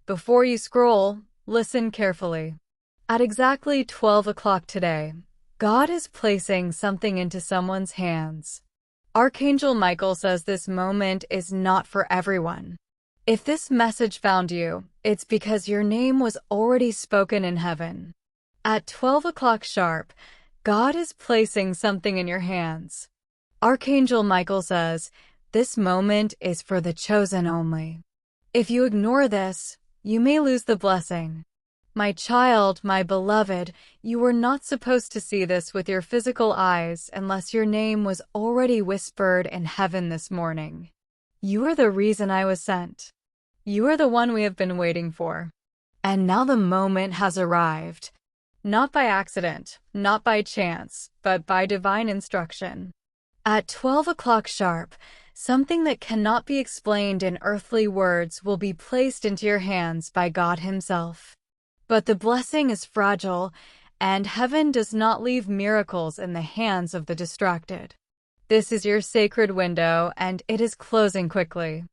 Before you scroll, listen carefully. At exactly 12 o'clock today, God is placing something into someone's hands. Archangel Michael says this moment is not for everyone. If this message found you, it's because your name was already spoken in heaven. At 12 o'clock sharp, God is placing something in your hands. Archangel Michael says, this moment is for the chosen only. If you ignore this, you may lose the blessing. My child, my beloved, you were not supposed to see this with your physical eyes unless your name was already whispered in heaven this morning. You are the reason I was sent. You are the one we have been waiting for. And now the moment has arrived. Not by accident, not by chance, but by divine instruction. At 12 o'clock sharp, something that cannot be explained in earthly words will be placed into your hands by God Himself. But the blessing is fragile, and heaven does not leave miracles in the hands of the distracted. This is your sacred window, and it is closing quickly.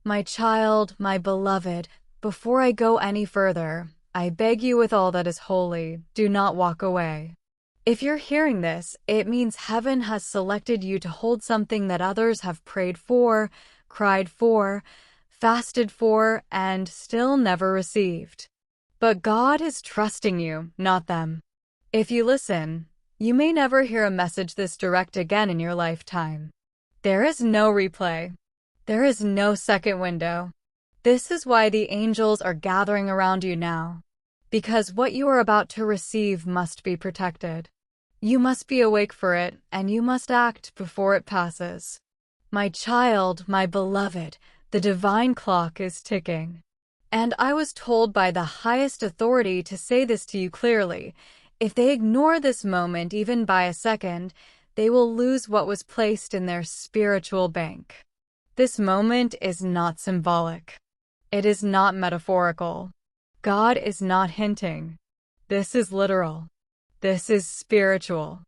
My child, my beloved, before I go any further, I beg you with all that is holy, do not walk away. If you're hearing this, it means heaven has selected you to hold something that others have prayed for, cried for, fasted for, and still never received. But God is trusting you, not them. If you listen, you may never hear a message this direct again in your lifetime. There is no replay. There is no second window. This is why the angels are gathering around you now. Because what you are about to receive must be protected. You must be awake for it, and you must act before it passes. My child, my beloved, the divine clock is ticking. And I was told by the highest authority to say this to you clearly. If they ignore this moment even by a second, they will lose what was placed in their spiritual bank. This moment is not symbolic. It is not metaphorical. God is not hinting. This is literal. This is spiritual.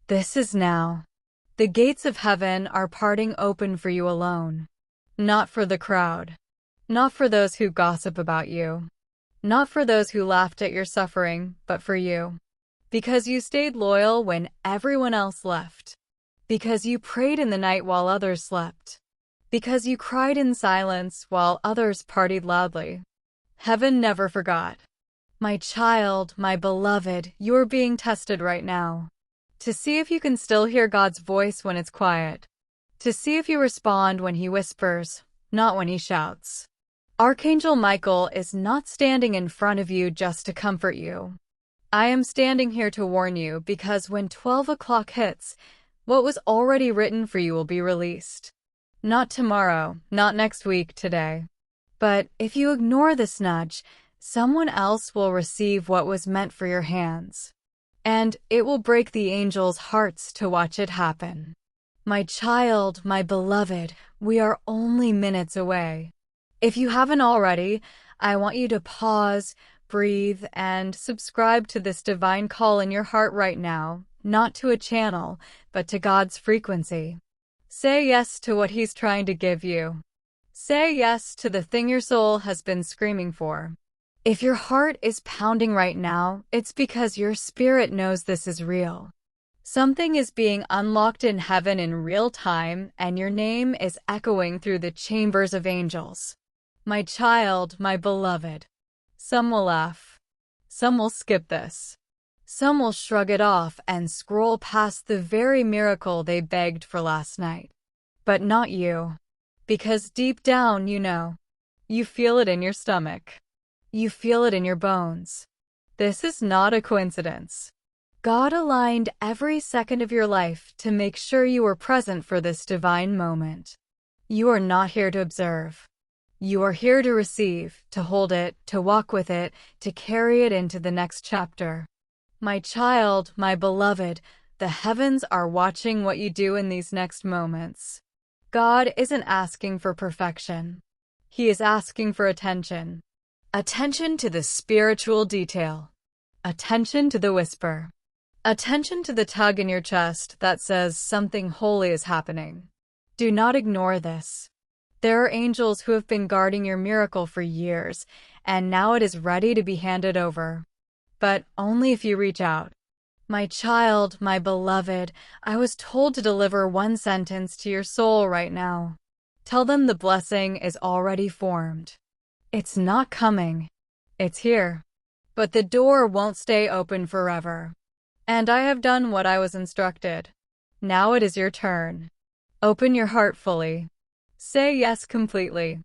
This is now. The gates of heaven are parting open for you alone. Not for the crowd. Not for those who gossip about you. Not for those who laughed at your suffering, but for you. Because you stayed loyal when everyone else left. Because you prayed in the night while others slept. Because you cried in silence while others partied loudly. Heaven never forgot. My child, my beloved, you are being tested right now. To see if you can still hear God's voice when it's quiet. To see if you respond when He whispers, not when He shouts. Archangel Michael is not standing in front of you just to comfort you. I am standing here to warn you because when 12 o'clock hits, what was already written for you will be released. Not tomorrow, not next week, today. But if you ignore this nudge, someone else will receive what was meant for your hands. And it will break the angels' hearts to watch it happen. My child, my beloved, we are only minutes away. If you haven't already, I want you to pause, breathe, and subscribe to this divine call in your heart right now, not to a channel, but to God's frequency. Say yes to what He's trying to give you. Say yes to the thing your soul has been screaming for. If your heart is pounding right now, it's because your spirit knows this is real. Something is being unlocked in heaven in real time, and your name is echoing through the chambers of angels. My child, my beloved. Some will laugh. Some will skip this. Some will shrug it off and scroll past the very miracle they begged for last night. But not you. Because deep down you know. You feel it in your stomach. You feel it in your bones. This is not a coincidence. God aligned every second of your life to make sure you were present for this divine moment. You are not here to observe. You are here to receive, to hold it, to walk with it, to carry it into the next chapter. My child, my beloved, the heavens are watching what you do in these next moments. God isn't asking for perfection. He is asking for attention. Attention to the spiritual detail. Attention to the whisper. Attention to the tug in your chest that says something holy is happening. Do not ignore this. There are angels who have been guarding your miracle for years, and now it is ready to be handed over. But only if you reach out. My child, my beloved, I was told to deliver one sentence to your soul right now. Tell them the blessing is already formed. It's not coming. It's here. But the door won't stay open forever. And I have done what I was instructed. Now it is your turn. Open your heart fully. Say yes completely.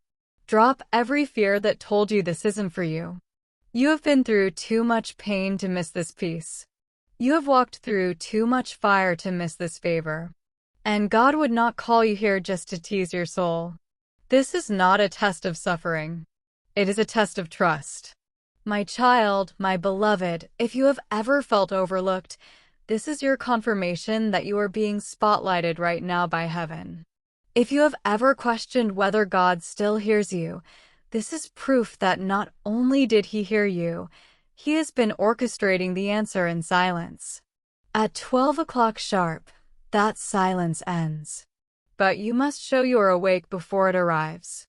Drop every fear that told you this isn't for you. You have been through too much pain to miss this peace. You have walked through too much fire to miss this favor. And God would not call you here just to tease your soul. This is not a test of suffering. It is a test of trust. My child, my beloved, if you have ever felt overlooked, this is your confirmation that you are being spotlighted right now by heaven. If you have ever questioned whether God still hears you, this is proof that not only did He hear you, He has been orchestrating the answer in silence. At 12 o'clock sharp, that silence ends. But you must show you are awake before it arrives.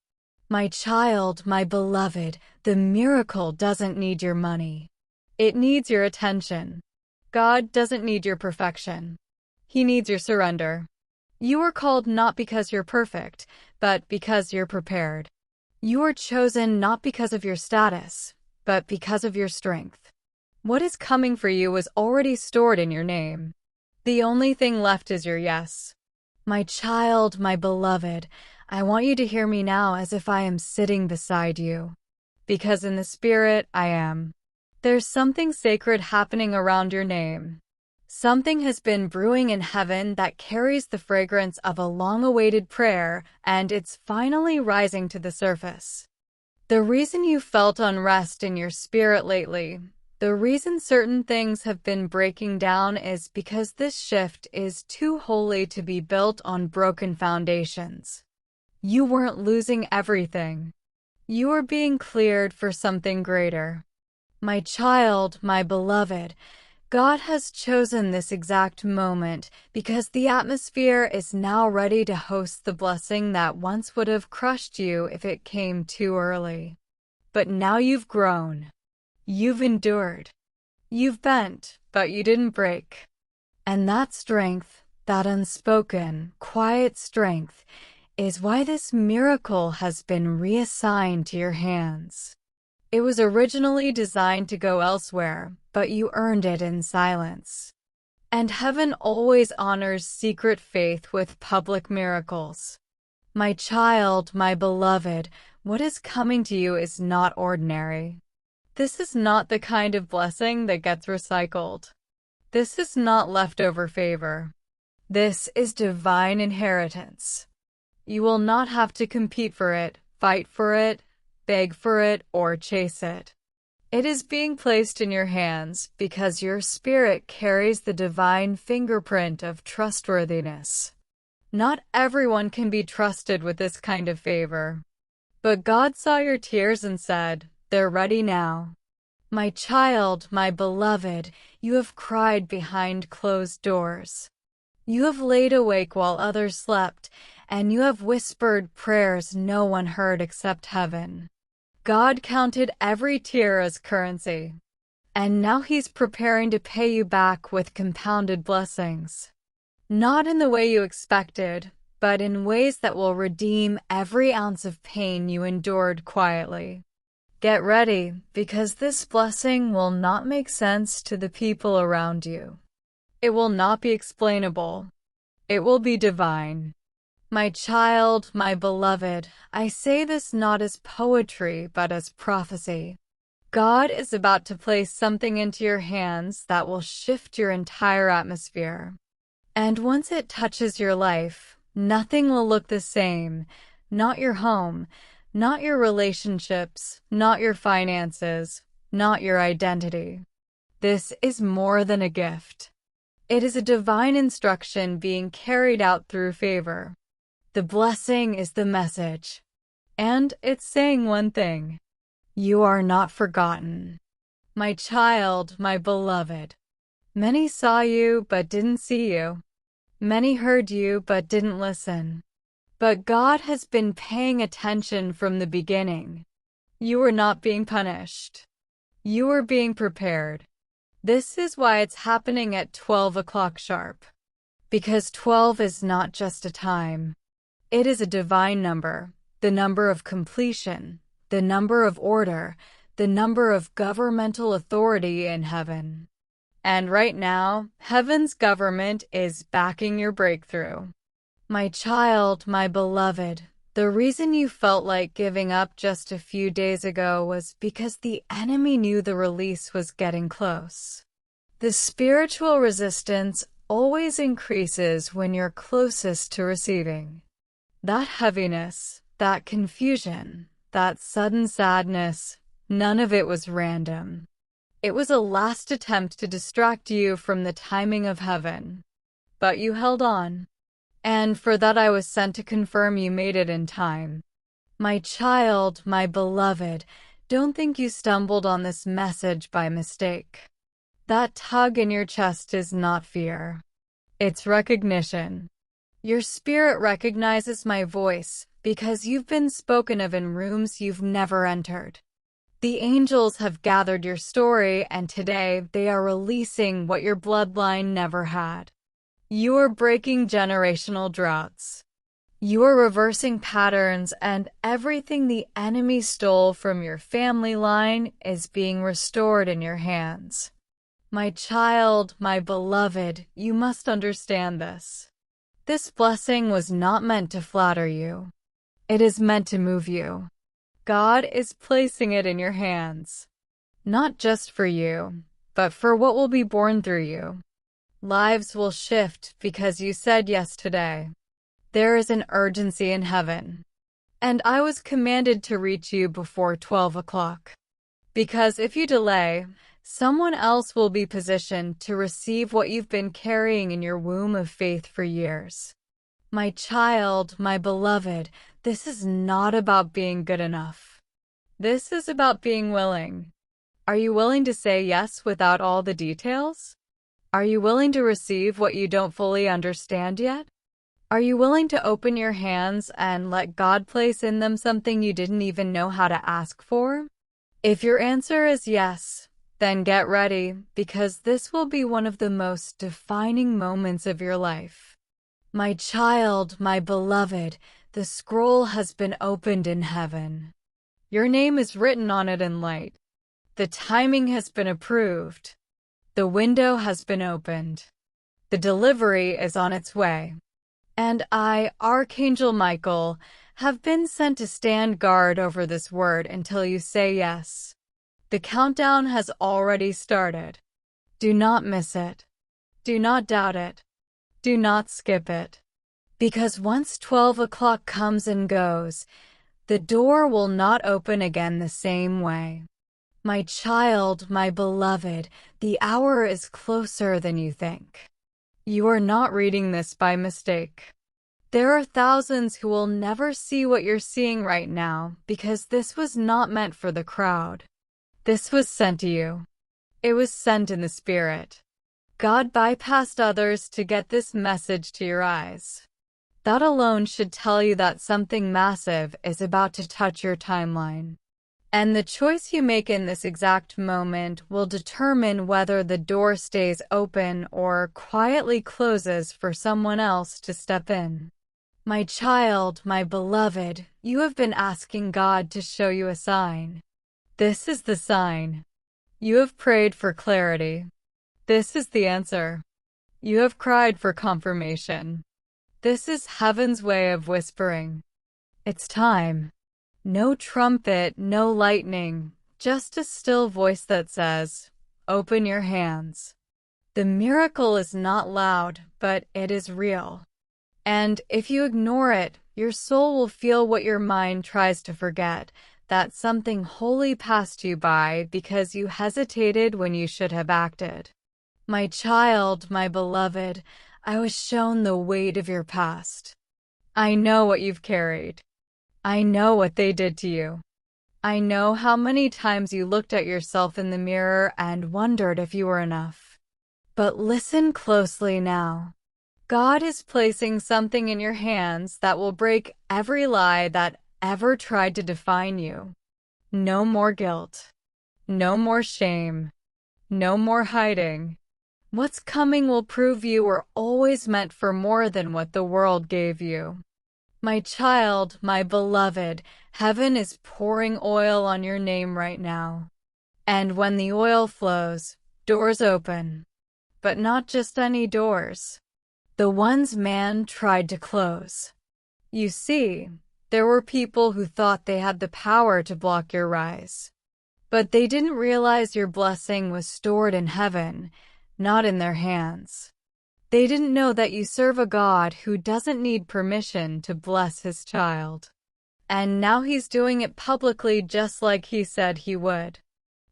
My child, my beloved, the miracle doesn't need your money. It needs your attention. God doesn't need your perfection. He needs your surrender. You are called not because you're perfect, but because you're prepared. You are chosen not because of your status, but because of your strength. What is coming for you was already stored in your name. The only thing left is your yes. My child, my beloved, I want you to hear me now as if I am sitting beside you. Because in the spirit, I am. There's something sacred happening around your name. Something has been brewing in heaven that carries the fragrance of a long-awaited prayer, and it's finally rising to the surface. The reason you felt unrest in your spirit lately, the reason certain things have been breaking down is because this shift is too holy to be built on broken foundations. You weren't losing everything. You were being cleared for something greater. My child, my beloved, God has chosen this exact moment because the atmosphere is now ready to host the blessing that once would have crushed you if it came too early. But now you've grown. You've endured. You've bent, but you didn't break. And that strength, that unspoken, quiet strength, is why this miracle has been reassigned to your hands. It was originally designed to go elsewhere, but you earned it in silence. And heaven always honors secret faith with public miracles. My child, my beloved, what is coming to you is not ordinary. This is not the kind of blessing that gets recycled. This is not leftover favor. This is divine inheritance. You will not have to compete for it, fight for it, beg for it, or chase it. It is being placed in your hands because your spirit carries the divine fingerprint of trustworthiness. Not everyone can be trusted with this kind of favor. But God saw your tears and said, "They're ready now." My child, my beloved, you have cried behind closed doors. You have laid awake while others slept, and you have whispered prayers no one heard except heaven. God counted every tear as currency. And now He's preparing to pay you back with compounded blessings. Not in the way you expected, but in ways that will redeem every ounce of pain you endured quietly. Get ready, because this blessing will not make sense to the people around you. It will not be explainable. It will be divine. My child, my beloved, I say this not as poetry, but as prophecy. God is about to place something into your hands that will shift your entire atmosphere. And once it touches your life, nothing will look the same. Not your home, not your relationships, not your finances, not your identity. This is more than a gift. It is a divine instruction being carried out through favor. The blessing is the message. And it's saying one thing. You are not forgotten. My child, my beloved. Many saw you but didn't see you. Many heard you but didn't listen. But God has been paying attention from the beginning. You are not being punished. You are being prepared. This is why it's happening at 12 o'clock sharp. Because 12 is not just a time. It is a divine number, the number of completion, the number of order, the number of governmental authority in heaven. And right now, heaven's government is backing your breakthrough. My child, my beloved, the reason you felt like giving up just a few days ago was because the enemy knew the release was getting close. The spiritual resistance always increases when you're closest to receiving. That heaviness, that confusion, that sudden sadness, none of it was random. It was a last attempt to distract you from the timing of heaven. But you held on. And for that I was sent to confirm you made it in time. My child, my beloved, don't think you stumbled on this message by mistake. That tug in your chest is not fear. It's recognition. Your spirit recognizes my voice because you've been spoken of in rooms you've never entered. The angels have gathered your story, and today they are releasing what your bloodline never had. You are breaking generational droughts. You are reversing patterns, and everything the enemy stole from your family line is being restored in your hands. My child, my beloved, you must understand this. This blessing was not meant to flatter you. It is meant to move you. God is placing it in your hands. Not just for you, but for what will be born through you. Lives will shift because you said yes today. There is an urgency in heaven. And I was commanded to reach you before 12 o'clock. Because if you delay, someone else will be positioned to receive what you've been carrying in your womb of faith for years. My child, my beloved, this is not about being good enough. This is about being willing. Are you willing to say yes without all the details? Are you willing to receive what you don't fully understand yet? Are you willing to open your hands and let God place in them something you didn't even know how to ask for? If your answer is yes, then get ready, because this will be one of the most defining moments of your life. My child, my beloved, the scroll has been opened in heaven. Your name is written on it in light. The timing has been approved. The window has been opened. The delivery is on its way. And I, Archangel Michael, have been sent to stand guard over this word until you say yes. The countdown has already started. Do not miss it. Do not doubt it. Do not skip it. Because once 12 o'clock comes and goes, the door will not open again the same way. My child, my beloved, the hour is closer than you think. You are not reading this by mistake. There are thousands who will never see what you're seeing right now because this was not meant for the crowd. This was sent to you. It was sent in the Spirit. God bypassed others to get this message to your eyes. That alone should tell you that something massive is about to touch your timeline. And the choice you make in this exact moment will determine whether the door stays open or quietly closes for someone else to step in. My child, my beloved, you have been asking God to show you a sign. This is the sign. You have prayed for clarity. This is the answer. You have cried for confirmation. This is heaven's way of whispering. It's time. No trumpet, no lightning, just a still voice that says, "Open your hands." The miracle is not loud, but it is real. And if you ignore it, your soul will feel what your mind tries to forget, that something holy passed you by because you hesitated when you should have acted. My child, my beloved, I was shown the weight of your past. I know what you've carried. I know what they did to you. I know how many times you looked at yourself in the mirror and wondered if you were enough. But listen closely now. God is placing something in your hands that will break every lie that ever tried to define you. No more guilt. No more shame. No more hiding. What's coming will prove you were always meant for more than what the world gave you. My child, my beloved, heaven is pouring oil on your name right now. And when the oil flows, doors open. But not just any doors. The ones man tried to close. You see, there were people who thought they had the power to block your rise. But they didn't realize your blessing was stored in heaven, not in their hands. They didn't know that you serve a God who doesn't need permission to bless his child. And now he's doing it publicly just like he said he would.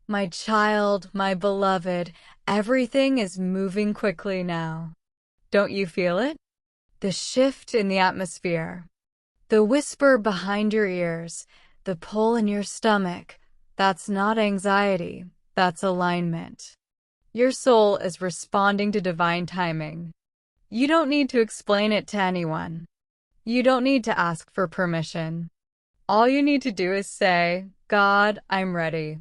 My child, my beloved, everything is moving quickly now. Don't you feel it? The shift in the atmosphere. The whisper behind your ears, the pull in your stomach. That's not anxiety, that's alignment. Your soul is responding to divine timing. You don't need to explain it to anyone. You don't need to ask for permission. All you need to do is say, God, I'm ready.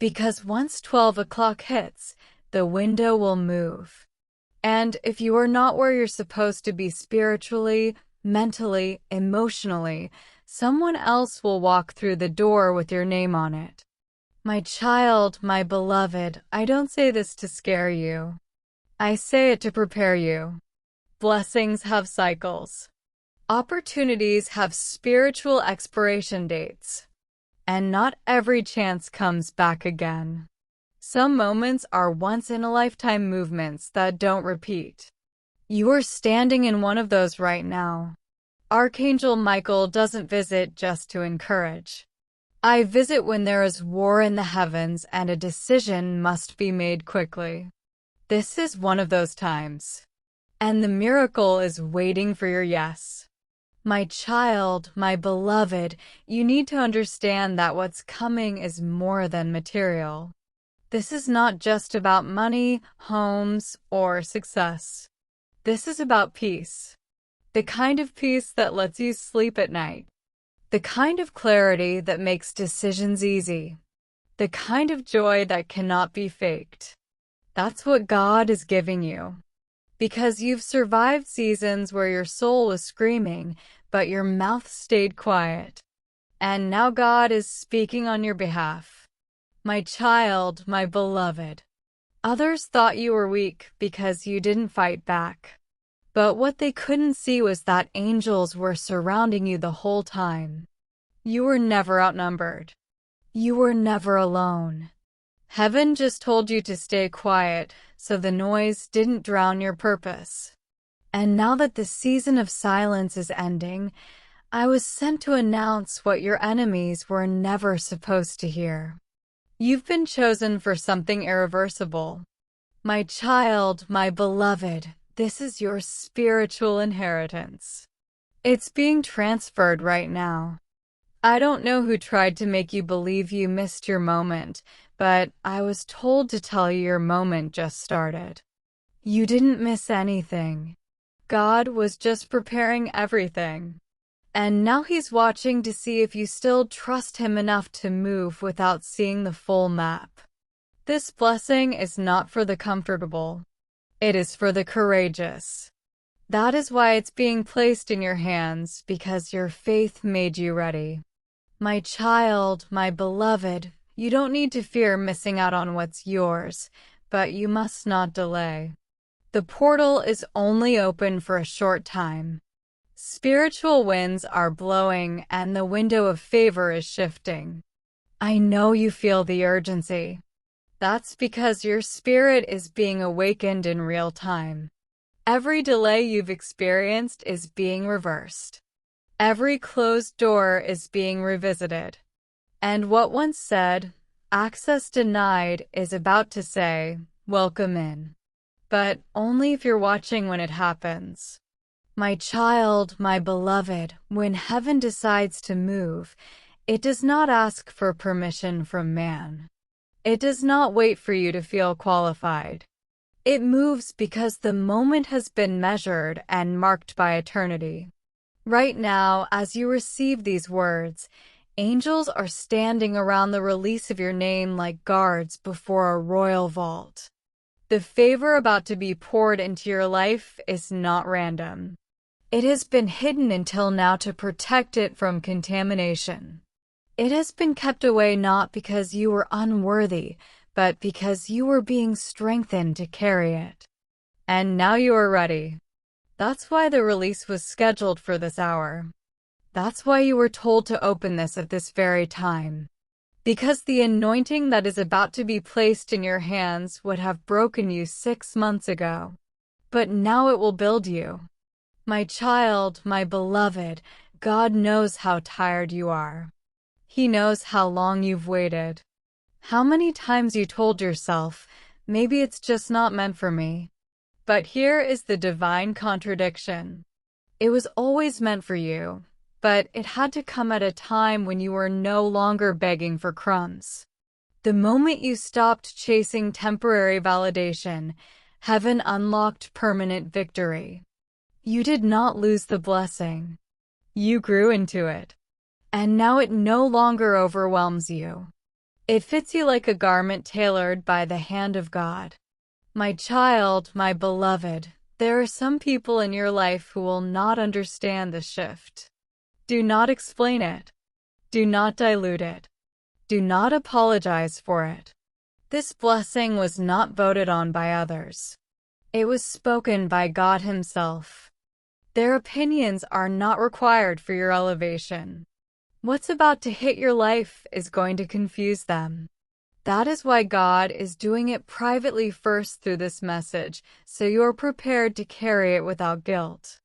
Because once 12 o'clock hits, the window will move. And if you are not where you're supposed to be spiritually, mentally, emotionally, someone else will walk through the door with your name on it. My child, my beloved, I don't say this to scare you. I say it to prepare you. Blessings have cycles. Opportunities have spiritual expiration dates. And not every chance comes back again. Some moments are once-in-a-lifetime movements that don't repeat. You are standing in one of those right now. Archangel Michael doesn't visit just to encourage. I visit when there is war in the heavens and a decision must be made quickly. This is one of those times. And the miracle is waiting for your yes. My child, my beloved, you need to understand that what's coming is more than material. This is not just about money, homes, or success. This is about peace. The kind of peace that lets you sleep at night. The kind of clarity that makes decisions easy. The kind of joy that cannot be faked. That's what God is giving you. Because you've survived seasons where your soul was screaming, but your mouth stayed quiet. And now God is speaking on your behalf. My child, my beloved. Others thought you were weak because you didn't fight back. But what they couldn't see was that angels were surrounding you the whole time. You were never outnumbered. You were never alone. Heaven just told you to stay quiet, so the noise didn't drown your purpose. And now that the season of silence is ending, I was sent to announce what your enemies were never supposed to hear. You've been chosen for something irreversible. My child, my beloved, this is your spiritual inheritance. It's being transferred right now. I don't know who tried to make you believe you missed your moment, but I was told to tell you your moment just started. You didn't miss anything. God was just preparing everything. And now he's watching to see if you still trust him enough to move without seeing the full map. This blessing is not for the comfortable. It is for the courageous. That is why it's being placed in your hands, because your faith made you ready. My child, my beloved, you don't need to fear missing out on what's yours, but you must not delay. The portal is only open for a short time. Spiritual winds are blowing and the window of favor is shifting. I know you feel the urgency. That's because your spirit is being awakened in real time. Every delay you've experienced is being reversed. Every closed door is being revisited. And what once said, access denied, is about to say, welcome in. But only if you're watching when it happens. My child, my beloved, when heaven decides to move, it does not ask for permission from man. It does not wait for you to feel qualified. It moves because the moment has been measured and marked by eternity. Right now, as you receive these words, angels are standing around the release of your name like guards before a royal vault. The favor about to be poured into your life is not random. It has been hidden until now to protect it from contamination. It has been kept away not because you were unworthy, but because you were being strengthened to carry it. And now you are ready. That's why the release was scheduled for this hour. That's why you were told to open this at this very time. Because the anointing that is about to be placed in your hands would have broken you 6 months ago. But now it will build you. My child, my beloved, God knows how tired you are. He knows how long you've waited. How many times you told yourself, maybe it's just not meant for me. But here is the divine contradiction. It was always meant for you, but it had to come at a time when you were no longer begging for crumbs. The moment you stopped chasing temporary validation, heaven unlocked permanent victory. You did not lose the blessing. You grew into it. And now it no longer overwhelms you. It fits you like a garment tailored by the hand of God. My child, my beloved, there are some people in your life who will not understand the shift. Do not explain it. Do not dilute it. Do not apologize for it. This blessing was not voted on by others. It was spoken by God Himself. Their opinions are not required for your elevation. What's about to hit your life is going to confuse them. That is why God is doing it privately first through this message, so you are prepared to carry it without guilt.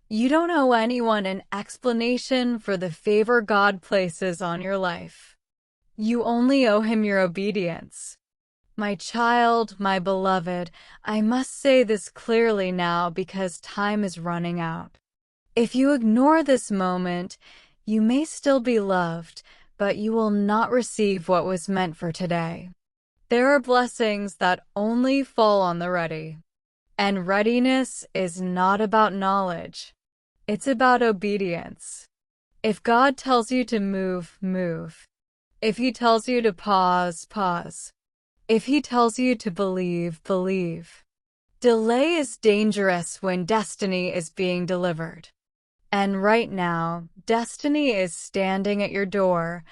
You don't owe anyone an explanation for the favor God places on your life. You only owe Him your obedience. My child, my beloved, I must say this clearly now because time is running out. If you ignore this moment, you may still be loved, but you will not receive what was meant for today. There are blessings that only fall on the ready. And readiness is not about knowledge. It's about obedience. If God tells you to move, move. If He tells you to pause, pause. If He tells you to believe, believe. Delay is dangerous when destiny is being delivered. And right now, destiny is standing at your door,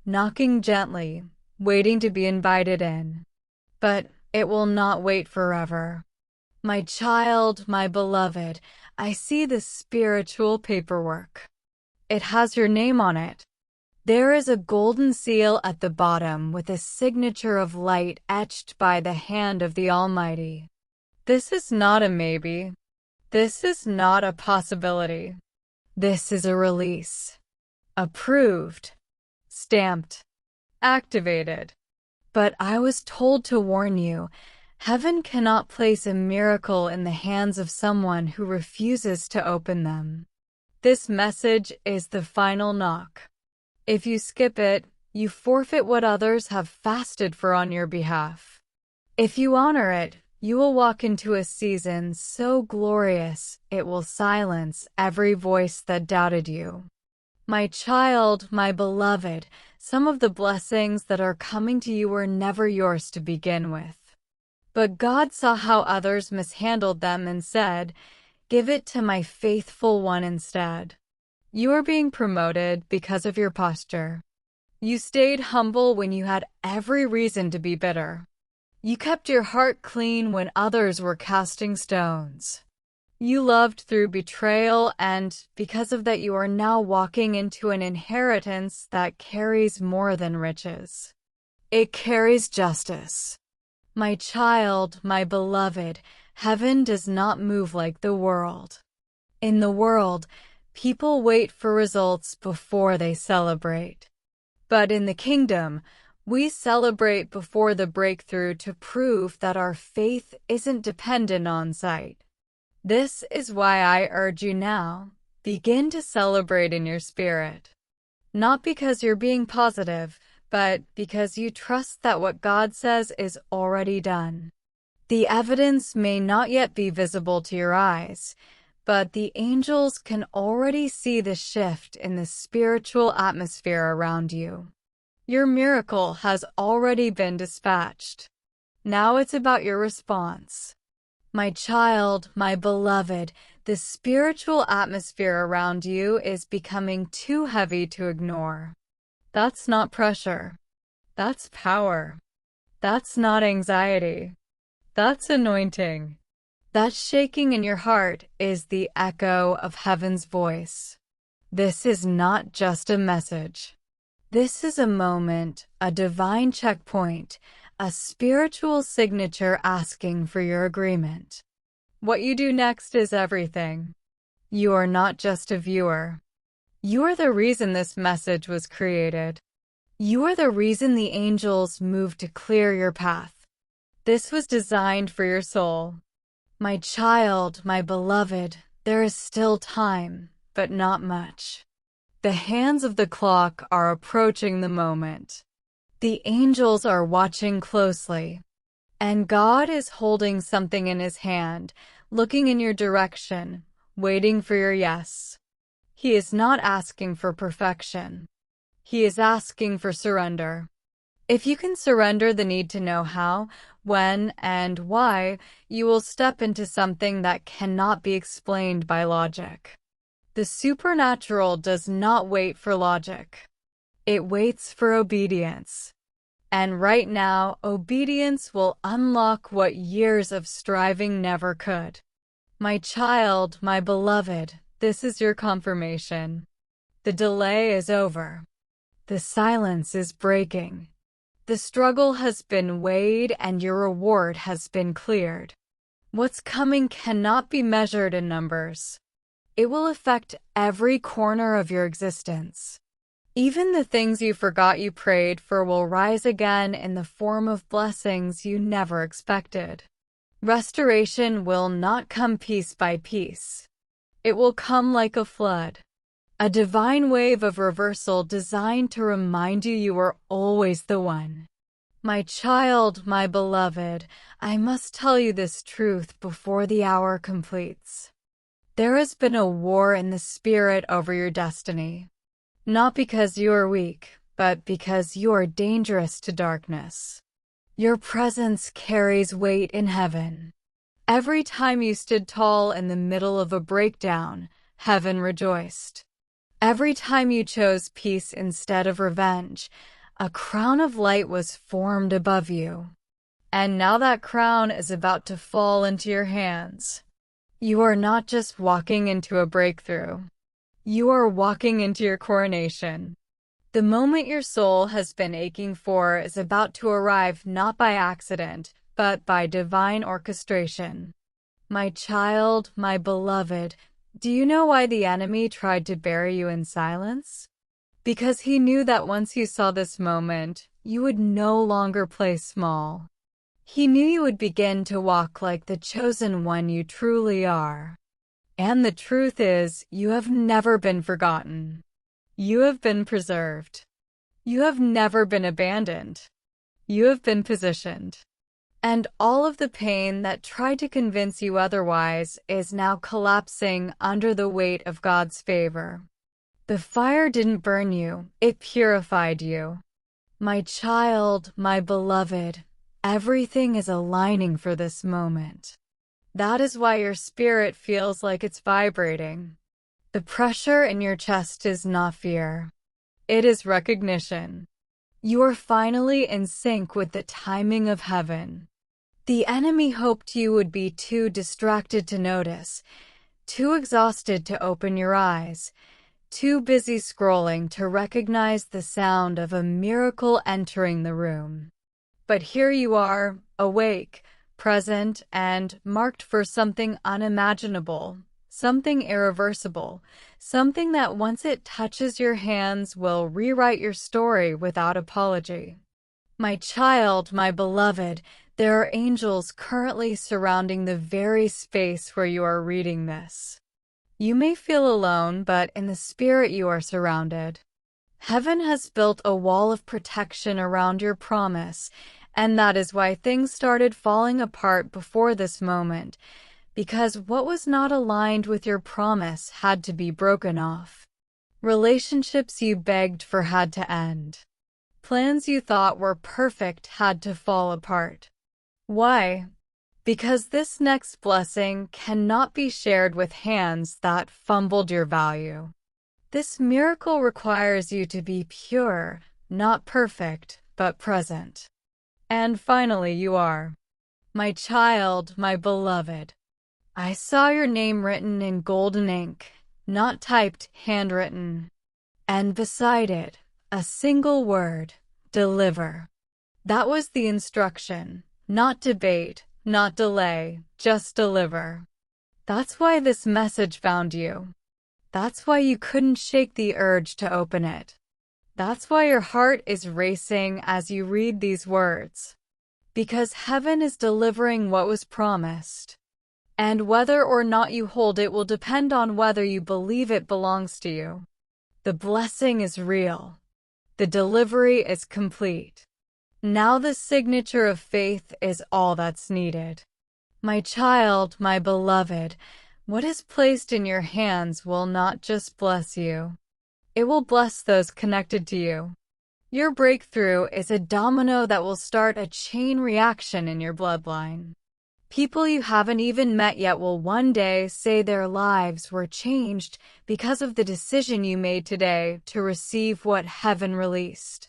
knocking gently, waiting to be invited in. But it will not wait forever. My child, my beloved, I see the spiritual paperwork. It has your name on it. There is a golden seal at the bottom with a signature of light etched by the hand of the Almighty. This is not a maybe. This is not a possibility. This is a release. Approved. Stamped. Activated. But I was told to warn you, heaven cannot place a miracle in the hands of someone who refuses to open them. This message is the final knock. If you skip it, you forfeit what others have fasted for on your behalf. If you honor it, you will walk into a season so glorious it will silence every voice that doubted you. My child, my beloved, some of the blessings that are coming to you were never yours to begin with. But God saw how others mishandled them and said, "Give it to my faithful one instead." You are being promoted because of your posture. You stayed humble when you had every reason to be bitter. You kept your heart clean when others were casting stones. You loved through betrayal, and because of that you are now walking into an inheritance that carries more than riches. It carries justice. My child, my beloved, heaven does not move like the world. In the world, people wait for results before they celebrate. But in the kingdom, we celebrate before the breakthrough to prove that our faith isn't dependent on sight. This is why I urge you now, begin to celebrate in your spirit. Not because you're being positive, but because you trust that what God says is already done. The evidence may not yet be visible to your eyes, but the angels can already see the shift in the spiritual atmosphere around you. Your miracle has already been dispatched. Now it's about your response. My child, my beloved, the spiritual atmosphere around you is becoming too heavy to ignore. That's not pressure. That's power. That's not anxiety. That's anointing. That shaking in your heart is the echo of heaven's voice. This is not just a message. This is a moment, a divine checkpoint, a spiritual signature asking for your agreement. What you do next is everything. You are not just a viewer. You are the reason this message was created. You are the reason the angels moved to clear your path. This was designed for your soul. My child, my beloved, there is still time, but not much. The hands of the clock are approaching the moment. The angels are watching closely, and God is holding something in his hand, looking in your direction, waiting for your yes. He is not asking for perfection. He is asking for surrender. If you can surrender the need to know how, when, and why, you will step into something that cannot be explained by logic. The supernatural does not wait for logic. It waits for obedience. And right now, obedience will unlock what years of striving never could. My child, my beloved, this is your confirmation. The delay is over. The silence is breaking. The struggle has been weighed and your reward has been cleared. What's coming cannot be measured in numbers. It will affect every corner of your existence. Even the things you forgot you prayed for will rise again in the form of blessings you never expected. Restoration will not come piece by piece. It will come like a flood. A divine wave of reversal designed to remind you are always the one. My child, my beloved, I must tell you this truth before the hour completes. There has been a war in the spirit over your destiny. Not because you are weak, but because you are dangerous to darkness. Your presence carries weight in heaven. Every time you stood tall in the middle of a breakdown, heaven rejoiced. Every time you chose peace instead of revenge, a crown of light was formed above you. And now that crown is about to fall into your hands. You are not just walking into a breakthrough. You are walking into your coronation. The moment your soul has been aching for is about to arrive not by accident, but by divine orchestration. My child, my beloved, do you know why the enemy tried to bury you in silence? Because he knew that once you saw this moment, you would no longer play small. He knew you would begin to walk like the chosen one you truly are. And the truth is, you have never been forgotten. You have been preserved. You have never been abandoned. You have been positioned. And all of the pain that tried to convince you otherwise is now collapsing under the weight of God's favor. The fire didn't burn you, it purified you. My child, my beloved, everything is aligning for this moment. That is why your spirit feels like it's vibrating. The pressure in your chest is not fear. It is recognition. You are finally in sync with the timing of heaven. The enemy hoped you would be too distracted to notice, too exhausted to open your eyes, too busy scrolling to recognize the sound of a miracle entering the room. But here you are, awake, present, and marked for something unimaginable, something irreversible, something that once it touches your hands will rewrite your story without apology. My child, my beloved, there are angels currently surrounding the very space where you are reading this. You may feel alone, but in the spirit you are surrounded. Heaven has built a wall of protection around your promise, And that is why things started falling apart before this moment, because what was not aligned with your promise had to be broken off. Relationships you begged for had to end. Plans you thought were perfect had to fall apart. Why? Because this next blessing cannot be shared with hands that fumbled your value. This miracle requires you to be pure, not perfect, but present. And finally you are. My child, my beloved. I saw your name written in golden ink, not typed, handwritten. And beside it, a single word, deliver. That was the instruction, not debate, not delay, just deliver. That's why this message found you. That's why you couldn't shake the urge to open it. That's why your heart is racing as you read these words. Because heaven is delivering what was promised. And whether or not you hold it will depend on whether you believe it belongs to you. The blessing is real. The delivery is complete. Now the signature of faith is all that's needed. My child, my beloved, what is placed in your hands will not just bless you. It will bless those connected to you. Your breakthrough is a domino that will start a chain reaction in your bloodline. People you haven't even met yet will one day say their lives were changed because of the decision you made today to receive what heaven released.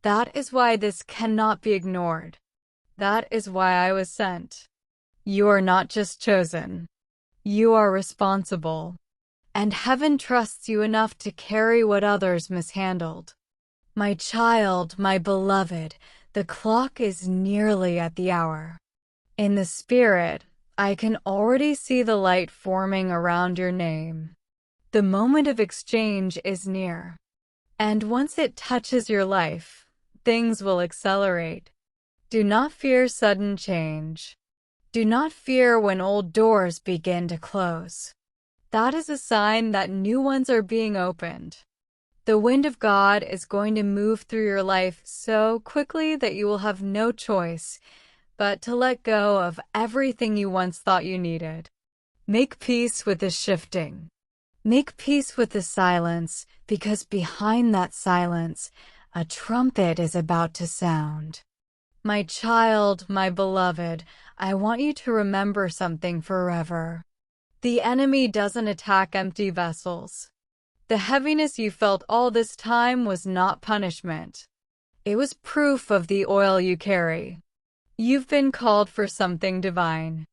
That is why this cannot be ignored. That is why I was sent. You are not just chosen. You are responsible. And heaven trusts you enough to carry what others mishandled. My child, my beloved, the clock is nearly at the hour. In the spirit, I can already see the light forming around your name. The moment of exchange is near. And once it touches your life, things will accelerate. Do not fear sudden change. Do not fear when old doors begin to close. That is a sign that new ones are being opened. The wind of God is going to move through your life so quickly that you will have no choice but to let go of everything you once thought you needed. Make peace with the shifting. Make peace with the silence, because behind that silence, a trumpet is about to sound. My child, my beloved, I want you to remember something forever. The enemy doesn't attack empty vessels. The heaviness you felt all this time was not punishment. It was proof of the oil you carry. You've been called for something divine.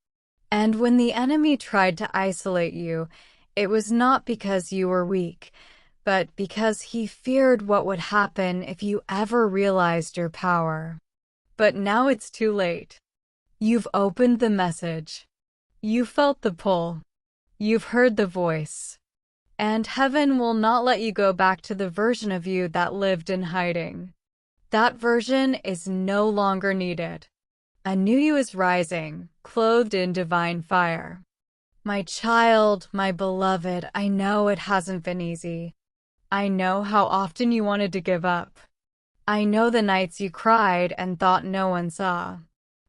And when the enemy tried to isolate you, it was not because you were weak, but because he feared what would happen if you ever realized your power. But now it's too late. You've opened the message. You felt the pull. You've heard the voice. And heaven will not let you go back to the version of you that lived in hiding. That version is no longer needed. A new you is rising, clothed in divine fire. My child, my beloved, I know it hasn't been easy. I know how often you wanted to give up. I know the nights you cried and thought no one saw.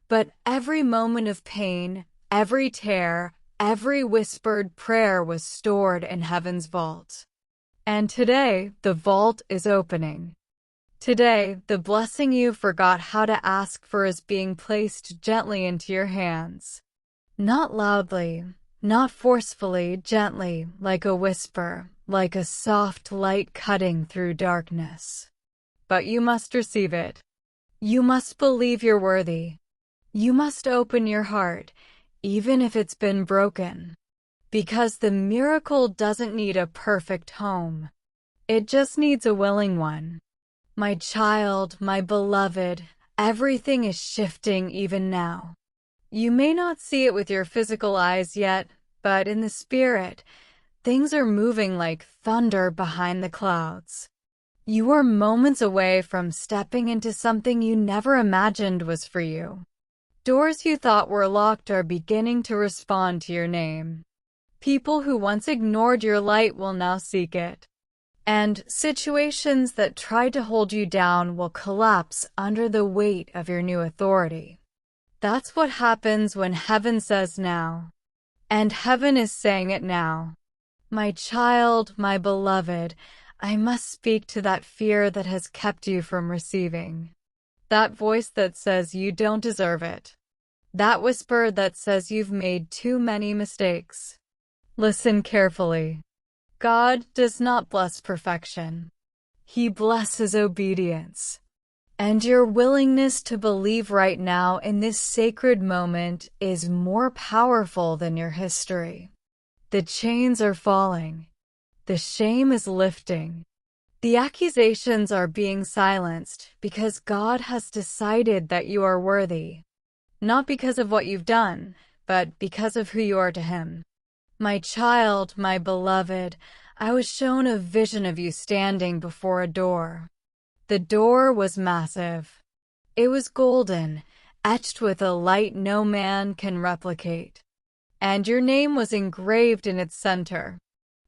But every moment of pain, every tear, every whispered prayer was stored in heaven's vault. And today, the vault is opening. Today, the blessing you forgot how to ask for is being placed gently into your hands. Not loudly, not forcefully, gently, like a whisper, like a soft light cutting through darkness. But you must receive it. You must believe you're worthy. You must open your heart, even if it's been broken. Because the miracle doesn't need a perfect home. It just needs a willing one. My child, my beloved, everything is shifting even now. You may not see it with your physical eyes yet, but in the spirit, things are moving like thunder behind the clouds. You are moments away from stepping into something you never imagined was for you. Doors you thought were locked are beginning to respond to your name. People who once ignored your light will now seek it. And situations that tried to hold you down will collapse under the weight of your new authority. That's what happens when heaven says now. And heaven is saying it now. My child, my beloved, I must speak to that fear that has kept you from receiving. That voice that says you don't deserve it. That whisper that says you've made too many mistakes. Listen carefully. God does not bless perfection. He blesses obedience. And your willingness to believe right now in this sacred moment is more powerful than your history. The chains are falling. The shame is lifting. The accusations are being silenced because God has decided that you are worthy. Not because of what you've done, but because of who you are to Him. My child, my beloved, I was shown a vision of you standing before a door. The door was massive. It was golden, etched with a light no man can replicate. And your name was engraved in its center.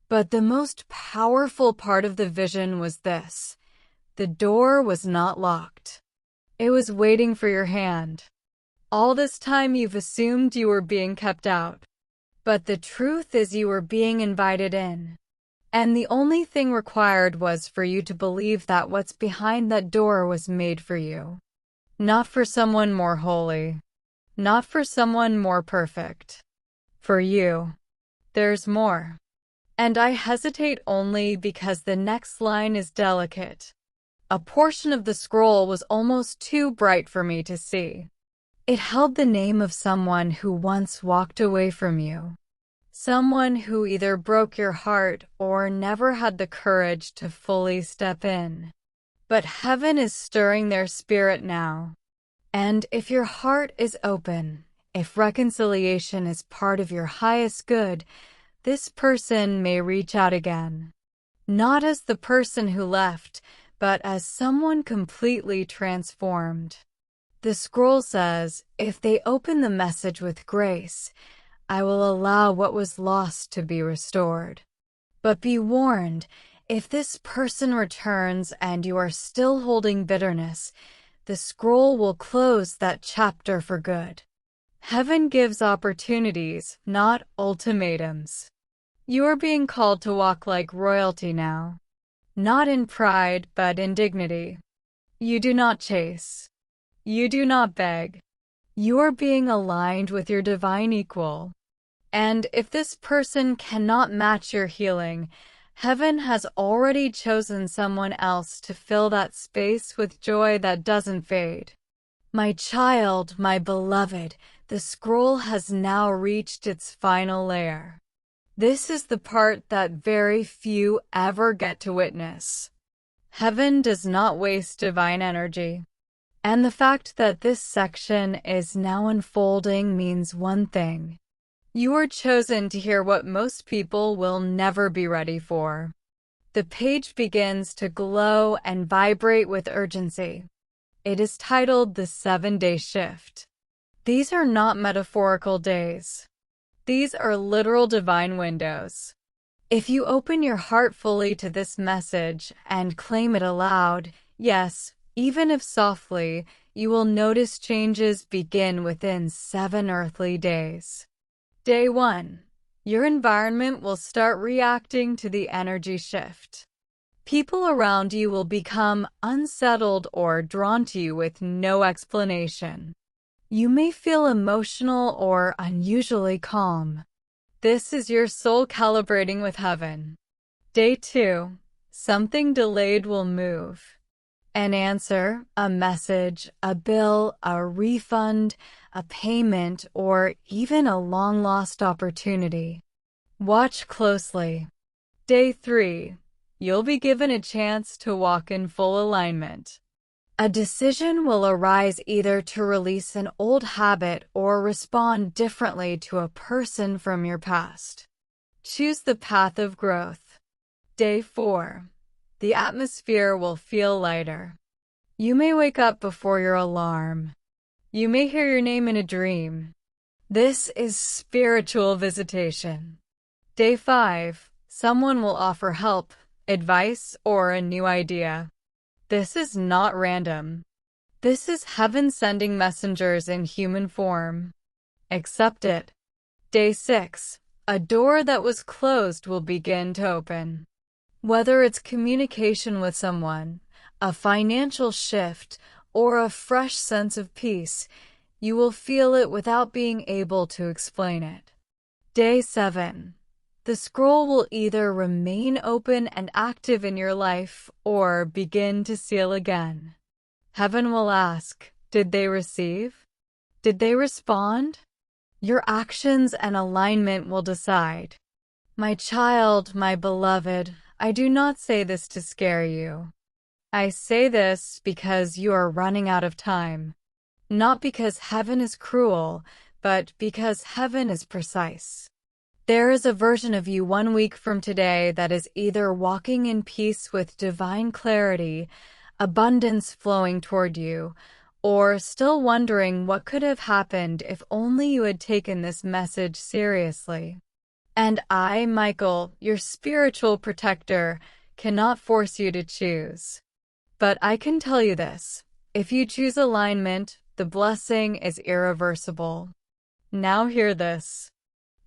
But the most powerful part of the vision was this. The door was not locked. It was waiting for your hand. All this time you've assumed you were being kept out. But the truth is you were being invited in. And the only thing required was for you to believe that what's behind that door was made for you. Not for someone more holy. Not for someone more perfect. For you. There's more. And I hesitate only because the next line is delicate. A portion of the scroll was almost too bright for me to see. It held the name of someone who once walked away from you. Someone who either broke your heart or never had the courage to fully step in. But heaven is stirring their spirit now. And if your heart is open, if reconciliation is part of your highest good, this person may reach out again. Not as the person who left, but as someone completely transformed. The scroll says, if they open the message with grace, I will allow what was lost to be restored. But be warned, if this person returns and you are still holding bitterness, the scroll will close that chapter for good. Heaven gives opportunities, not ultimatums. You are being called to walk like royalty now. Not in pride, but in dignity. You do not chase. You do not beg. You are being aligned with your divine equal. And if this person cannot match your healing, heaven has already chosen someone else to fill that space with joy that doesn't fade. My child, my beloved, the scroll has now reached its final layer. This is the part that very few ever get to witness. Heaven does not waste divine energy. And the fact that this section is now unfolding means one thing. You are chosen to hear what most people will never be ready for. The page begins to glow and vibrate with urgency. It is titled The 7-Day Shift. These are not metaphorical days. These are literal divine windows. If you open your heart fully to this message and claim it aloud, yes, even if softly, you will notice changes begin within 7 earthly days. Day 1. Your environment will start reacting to the energy shift. People around you will become unsettled or drawn to you with no explanation. You may feel emotional or unusually calm. This is your soul calibrating with heaven. Day 2. Something delayed will move. An answer, a message, a bill, a refund, a payment, or even a long-lost opportunity. Watch closely. Day 3. You'll be given a chance to walk in full alignment. A decision will arise either to release an old habit or respond differently to a person from your past. Choose the path of growth. Day 4. The atmosphere will feel lighter. You may wake up before your alarm. You may hear your name in a dream. This is spiritual visitation. Day 5. Someone will offer help, advice, or a new idea. This is not random. This is heaven sending messengers in human form. Accept it. Day 6. A door that was closed will begin to open. Whether it's communication with someone, a financial shift, or a fresh sense of peace, you will feel it without being able to explain it. Day 7. The scroll will either remain open and active in your life or begin to seal again. Heaven will ask, did they receive? Did they respond? Your actions and alignment will decide. My child, my beloved, I do not say this to scare you. I say this because you are running out of time. Not because heaven is cruel, but because heaven is precise. There is a version of you 1 week from today that is either walking in peace with divine clarity, abundance flowing toward you, or still wondering what could have happened if only you had taken this message seriously. And I, Michael, your spiritual protector, cannot force you to choose. But I can tell you this, if you choose alignment, the blessing is irreversible. Now hear this.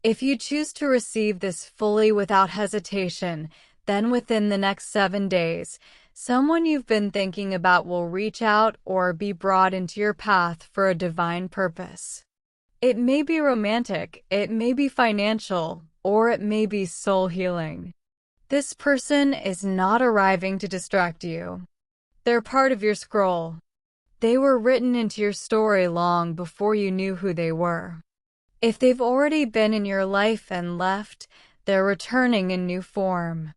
If you choose to receive this fully without hesitation, then within the next 7 days, someone you've been thinking about will reach out or be brought into your path for a divine purpose. It may be romantic, it may be financial, or it may be soul healing. This person is not arriving to distract you. They're part of your scroll. They were written into your story long before you knew who they were. If they've already been in your life and left, they're returning in new form.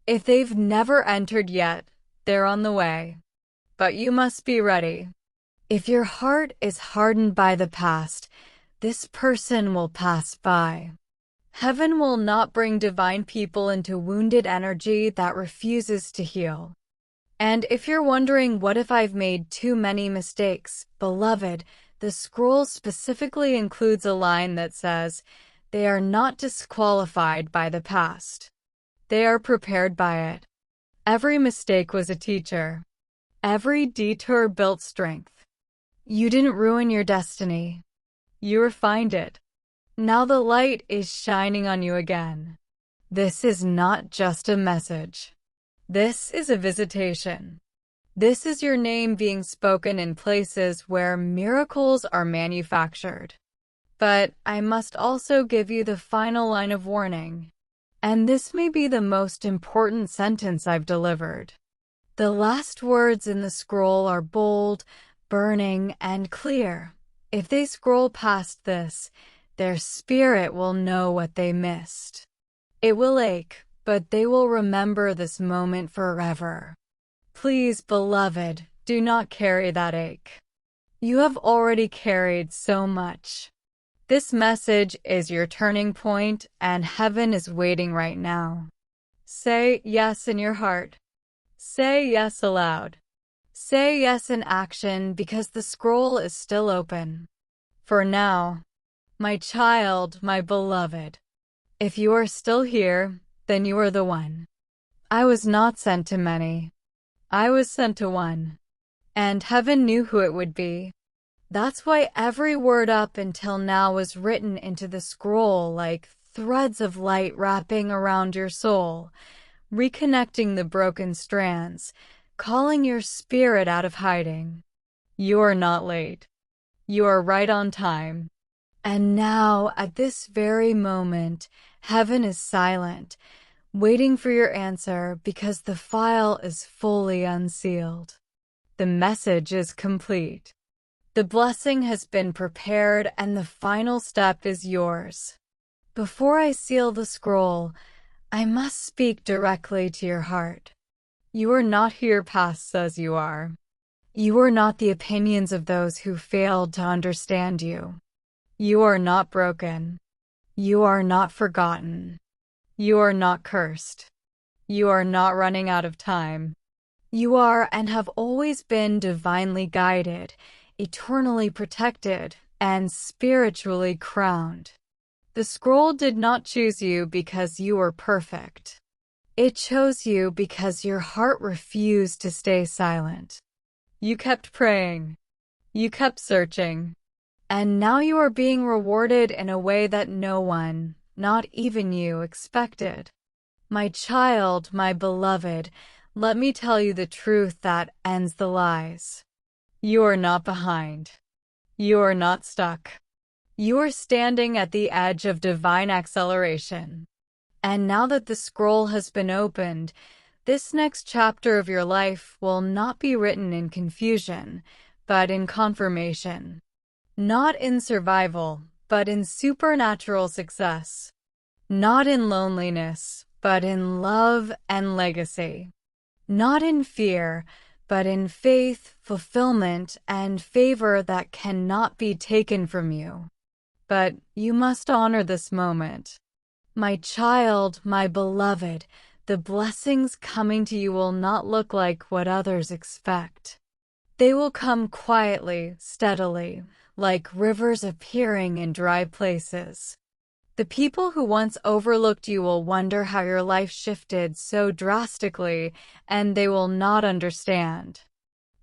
If they've never entered yet, they're on the way. But you must be ready. If your heart is hardened by the past, this person will pass by. Heaven will not bring divine people into wounded energy that refuses to heal. And if you're wondering, what if I've made too many mistakes, beloved, the scroll specifically includes a line that says, they are not disqualified by the past. They are prepared by it. Every mistake was a teacher. Every detour built strength. You didn't ruin your destiny. You refined it. Now the light is shining on you again. This is not just a message. This is a visitation. This is your name being spoken in places where miracles are manufactured. But I must also give you the final line of warning. And this may be the most important sentence I've delivered. The last words in the scroll are bold, burning, and clear. If they scroll past this, their spirit will know what they missed. It will ache, but they will remember this moment forever. Please, beloved, do not carry that ache. You have already carried so much. This message is your turning point, and heaven is waiting right now. Say yes in your heart. Say yes aloud. Say yes in action, because the scroll is still open. For now, my child, my beloved, if you are still here, then you are the one. I was not sent to many. I was sent to one. And heaven knew who it would be. That's why every word up until now was written into the scroll like threads of light wrapping around your soul, reconnecting the broken strands, calling your spirit out of hiding. You are not late. You are right on time. And now, at this very moment, heaven is silent, waiting for your answer because the file is fully unsealed. The message is complete. The blessing has been prepared and the final step is yours. Before I seal the scroll, I must speak directly to your heart. You are not who your past says you are. You are not the opinions of those who failed to understand you. You are not broken. You are not forgotten. You are not cursed. You are not running out of time. You are and have always been divinely guided, eternally protected, and spiritually crowned. The scroll did not choose you because you were perfect. It chose you because your heart refused to stay silent. You kept praying. You kept searching. And now you are being rewarded in a way that no one, not even you, expected. My child, my beloved, let me tell you the truth that ends the lies. You are not behind. You are not stuck. You are standing at the edge of divine acceleration. And now that the scroll has been opened, this next chapter of your life will not be written in confusion, but in confirmation. Not in survival, but in supernatural success. Not in loneliness, but in love and legacy. Not in fear, but in faith, fulfillment, and favor that cannot be taken from you. But you must honor this moment. My child, my beloved, the blessings coming to you will not look like what others expect. They will come quietly, steadily, like rivers appearing in dry places. The people who once overlooked you will wonder how your life shifted so drastically, and they will not understand.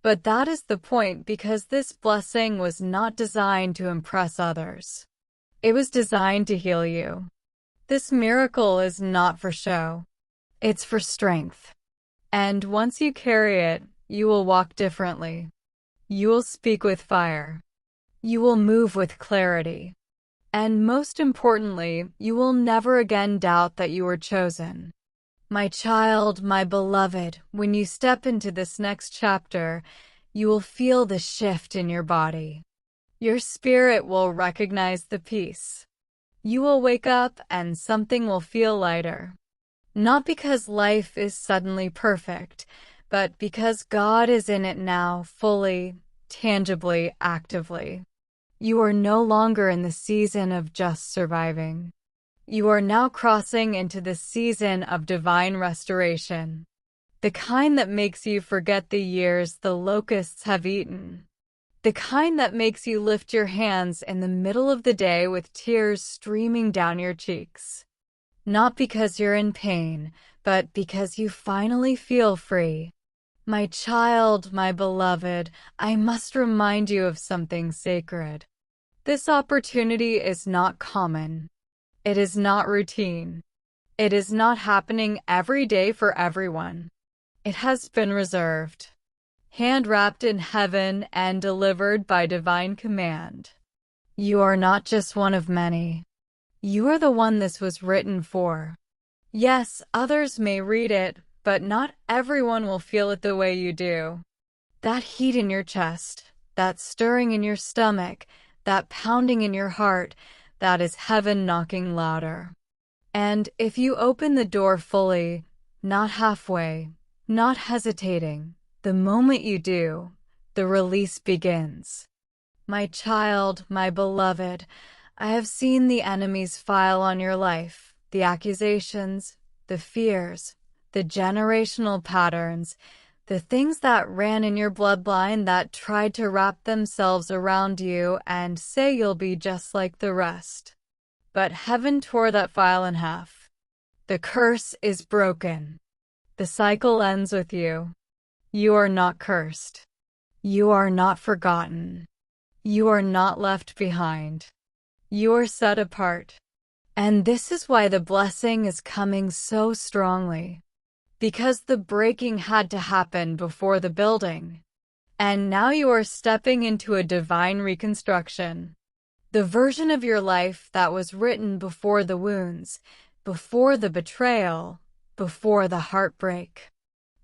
But that is the point, because this blessing was not designed to impress others. It was designed to heal you. This miracle is not for show. It's for strength. And once you carry it, you will walk differently. You will speak with fire. You will move with clarity. And most importantly, you will never again doubt that you were chosen. My child, my beloved, when you step into this next chapter, you will feel the shift in your body. Your spirit will recognize the peace. You will wake up and something will feel lighter. Not because life is suddenly perfect, but because God is in it now, fully, tangibly, actively. You are no longer in the season of just surviving. You are now crossing into the season of divine restoration. The kind that makes you forget the years the locusts have eaten. The kind that makes you lift your hands in the middle of the day with tears streaming down your cheeks. Not because you're in pain, but because you finally feel free. My child, my beloved, I must remind you of something sacred. This opportunity is not common. It is not routine. It is not happening every day for everyone. It has been reserved, hand-wrapped in heaven and delivered by divine command. You are not just one of many. You are the one this was written for. Yes, others may read it, but not everyone will feel it the way you do. That heat in your chest, that stirring in your stomach, that pounding in your heart, that is heaven knocking louder. And if you open the door fully, not halfway, not hesitating, the moment you do, the release begins. My child, my beloved, I have seen the enemy's file on your life, the accusations, the fears, the generational patterns, the things that ran in your bloodline that tried to wrap themselves around you and say you'll be just like the rest. But heaven tore that file in half. The curse is broken. The cycle ends with you. You are not cursed. You are not forgotten. You are not left behind. You are set apart. And this is why the blessing is coming so strongly. Because the breaking had to happen before the building. And now you are stepping into a divine reconstruction. The version of your life that was written before the wounds, before the betrayal, before the heartbreak.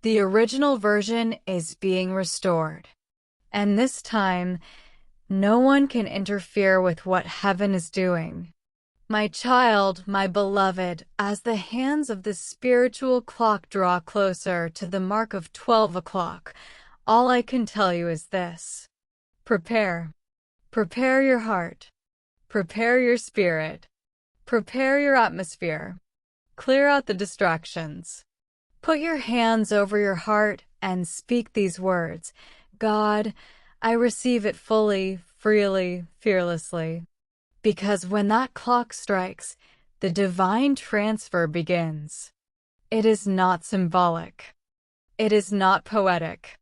The original version is being restored. And this time, no one can interfere with what heaven is doing. My child, my beloved, as the hands of the spiritual clock draw closer to the mark of 12 o'clock, all I can tell you is this. Prepare. Prepare your heart. Prepare your spirit. Prepare your atmosphere. Clear out the distractions. Put your hands over your heart and speak these words. God, I receive it fully, freely, fearlessly. Because when that clock strikes, the divine transfer begins. It is not symbolic. It is not poetic.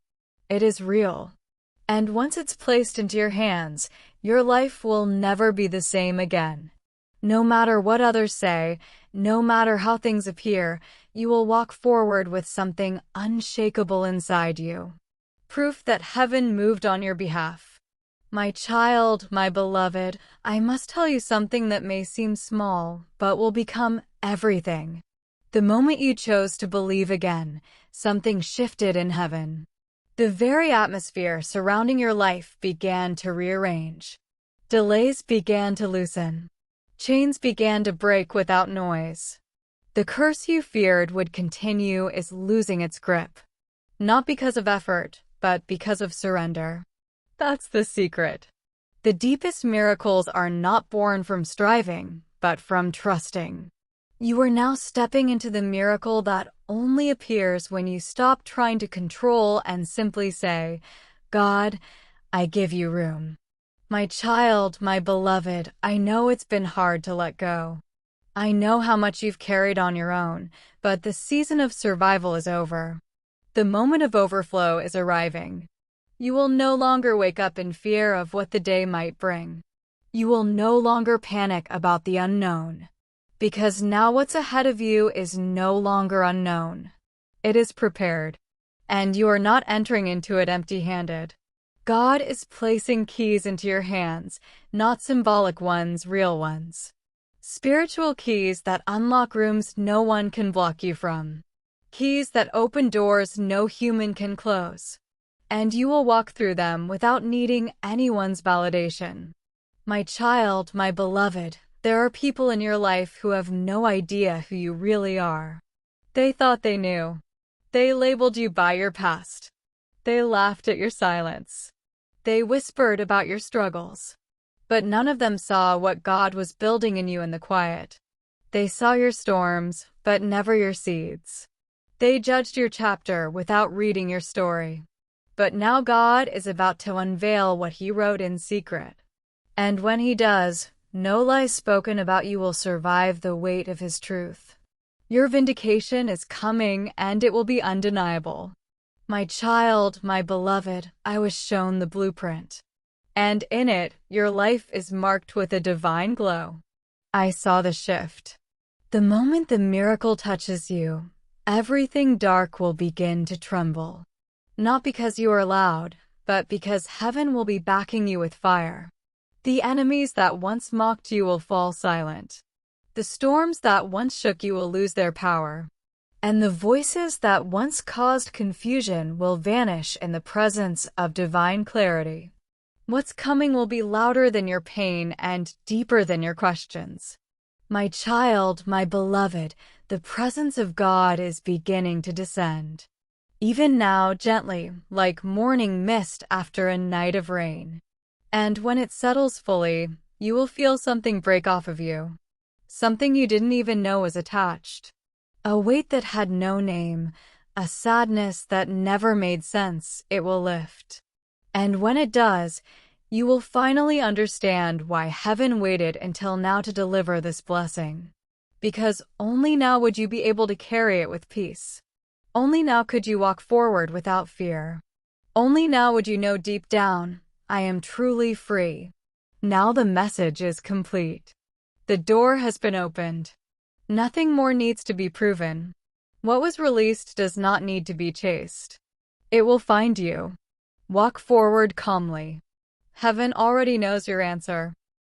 It is real. And once it's placed into your hands, your life will never be the same again. No matter what others say, no matter how things appear, you will walk forward with something unshakable inside you. Proof that heaven moved on your behalf. My child, my beloved, I must tell you something that may seem small, but will become everything. The moment you chose to believe again, something shifted in heaven. The very atmosphere surrounding your life began to rearrange. Delays began to loosen. Chains began to break without noise. The curse you feared would continue is losing its grip. Not because of effort, but because of surrender. That's the secret. The deepest miracles are not born from striving, but from trusting. You are now stepping into the miracle that only appears when you stop trying to control and simply say, God, I give you room. My child, my beloved, I know it's been hard to let go. I know how much you've carried on your own, but the season of survival is over. The moment of overflow is arriving. You will no longer wake up in fear of what the day might bring. You will no longer panic about the unknown. Because now what's ahead of you is no longer unknown. It is prepared. And you are not entering into it empty-handed. God is placing keys into your hands, not symbolic ones, real ones. Spiritual keys that unlock rooms no one can block you from. Keys that open doors no human can close. And you will walk through them without needing anyone's validation. My child, my beloved, there are people in your life who have no idea who you really are. They thought they knew. They labeled you by your past. They laughed at your silence. They whispered about your struggles. But none of them saw what God was building in you in the quiet. They saw your storms, but never your seeds. They judged your chapter without reading your story. But now God is about to unveil what He wrote in secret. And when He does, no lies spoken about you will survive the weight of His truth. Your vindication is coming, and it will be undeniable. My child, my beloved, I was shown the blueprint. And in it, your life is marked with a divine glow. I saw the shift. The moment the miracle touches you, everything dark will begin to tremble. Not because you are loud, but because heaven will be backing you with fire. The enemies that once mocked you will fall silent. The storms that once shook you will lose their power. And the voices that once caused confusion will vanish in the presence of divine clarity. What's coming will be louder than your pain and deeper than your questions. My child, my beloved, the presence of God is beginning to descend. Even now, gently, like morning mist after a night of rain. And when it settles fully, you will feel something break off of you. Something you didn't even know was attached. A weight that had no name, a sadness that never made sense, it will lift. And when it does, you will finally understand why heaven waited until now to deliver this blessing. Because only now would you be able to carry it with peace. Only now could you walk forward without fear. Only now would you know deep down, I am truly free. Now the message is complete. The door has been opened. Nothing more needs to be proven. What was released does not need to be chased. It will find you. Walk forward calmly. Heaven already knows your answer.